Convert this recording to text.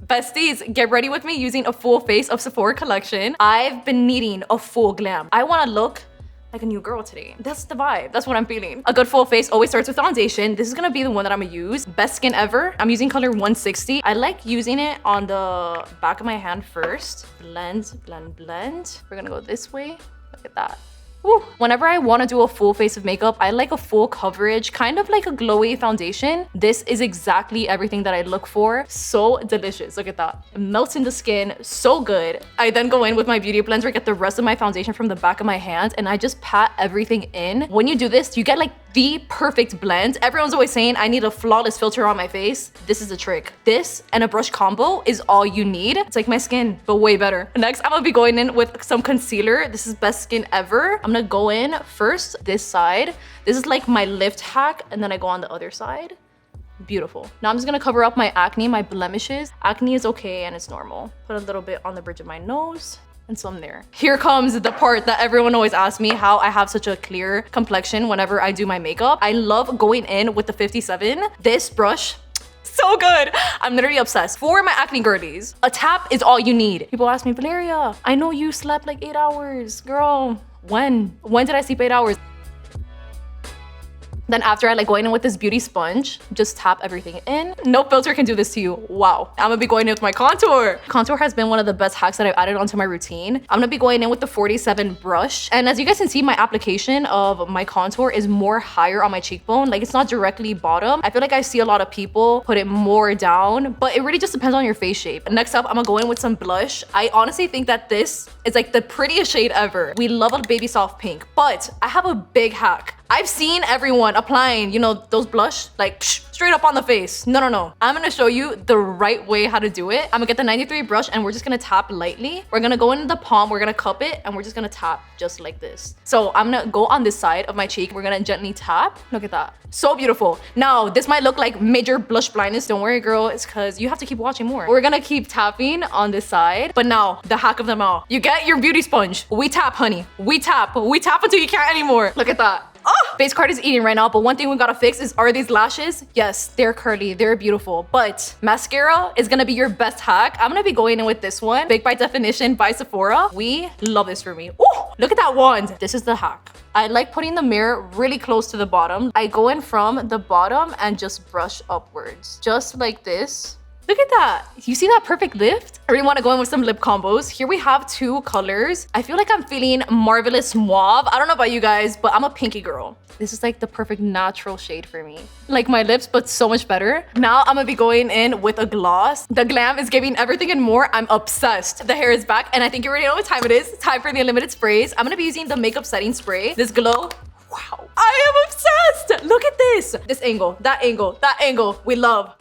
Besties, get ready with me using a full face of Sephora Collection. I've been needing a full glam. I want to look like a new girl today. That's the vibe. That's what I'm feeling. A good full face always starts with foundation. This is gonna be the one that I'm gonna use. Best skin ever. I'm using color 160. I like using it on the back of my hand first. Blend, blend, blend. We're gonna go this way. Look at that. Woo. Whenever I want to do a full face of makeup, I like a full coverage, kind of like a glowy foundation. This is exactly everything that I look for. So delicious. Look at that. It melts in the skin. So good. I then go in with my beauty blender, get the rest of my foundation from the back of my hand, and I just pat everything in. When you do this, you get like the perfect blend. Everyone's always saying I need a flawless filter on my face. This is the trick. This and a brush combo is all you need. It's like my skin, but way better. Next, I'm gonna be going in with some concealer. This is best skin ever. I'm gonna go in first this side. This is like my lift hack, and then I go on the other side. Beautiful. Now I'm just gonna cover up my acne, my blemishes. Acne is okay and it's normal. Put a little bit on the bridge of my nose and some there. Here comes the part that everyone always asks me, how I have such a clear complexion whenever I do my makeup. I love going in with the 57. This brush, so good. I'm literally obsessed. For my acne girlies, a tap is all you need. People ask me, Valeria, I know you slept like 8 hours. Girl, when did I sleep 8 hours? Then after I like going in with this beauty sponge, just tap everything in. No filter can do this to you. Wow. I'm gonna be going in with my contour. Contour has been one of the best hacks that I've added onto my routine. I'm gonna be going in with the 47 brush. And as you guys can see, my application of my contour is more higher on my cheekbone. Like it's not directly bottom. I feel like I see a lot of people put it more down, but it really just depends on your face shape. Next up, I'm gonna go in with some blush. I honestly think that this is like the prettiest shade ever. We love a baby soft pink, but I have a big hack. I've seen everyone applying, you know, those blush, like straight up on the face. No. I'm gonna show you the right way how to do it. I'm gonna get the 93 brush and we're just gonna tap lightly. We're gonna go into the palm, we're gonna cup it, and we're just gonna tap just like this. So I'm gonna go on this side of my cheek. We're gonna gently tap. Look at that. So beautiful. Now, this might look like major blush blindness. Don't worry, girl. It's because you have to keep watching more. We're gonna keep tapping on this side. But now, the hack of them all. You get your beauty sponge. We tap, honey. We tap. We tap until you can't anymore. Look at that. Oh, face card is eating right now, but one thing we gotta fix is, are these lashes? Yes, they're curly, they're beautiful, but mascara is gonna be your best hack. I'm gonna be going in with this one, Big by Definition by Sephora. We love this for me. Oh, look at that wand. This is the hack. I like putting the mirror really close to the bottom. I go in from the bottom and just brush upwards, just like this. Look at that. You see that perfect lift? I really want to go in with some lip combos. Here we have two colors. I feel like I'm feeling Marvelous Mauve. I don't know about you guys, but I'm a pinky girl. This is like the perfect natural shade for me. Like my lips, but so much better. Now I'm gonna be going in with a gloss. The glam is giving everything and more. I'm obsessed. The hair is back, and I think you already know what time it is. It's time for the unlimited sprays. I'm gonna be using the makeup setting spray. This glow. Wow. I am obsessed. Look at this. This angle, that angle, that angle. We love.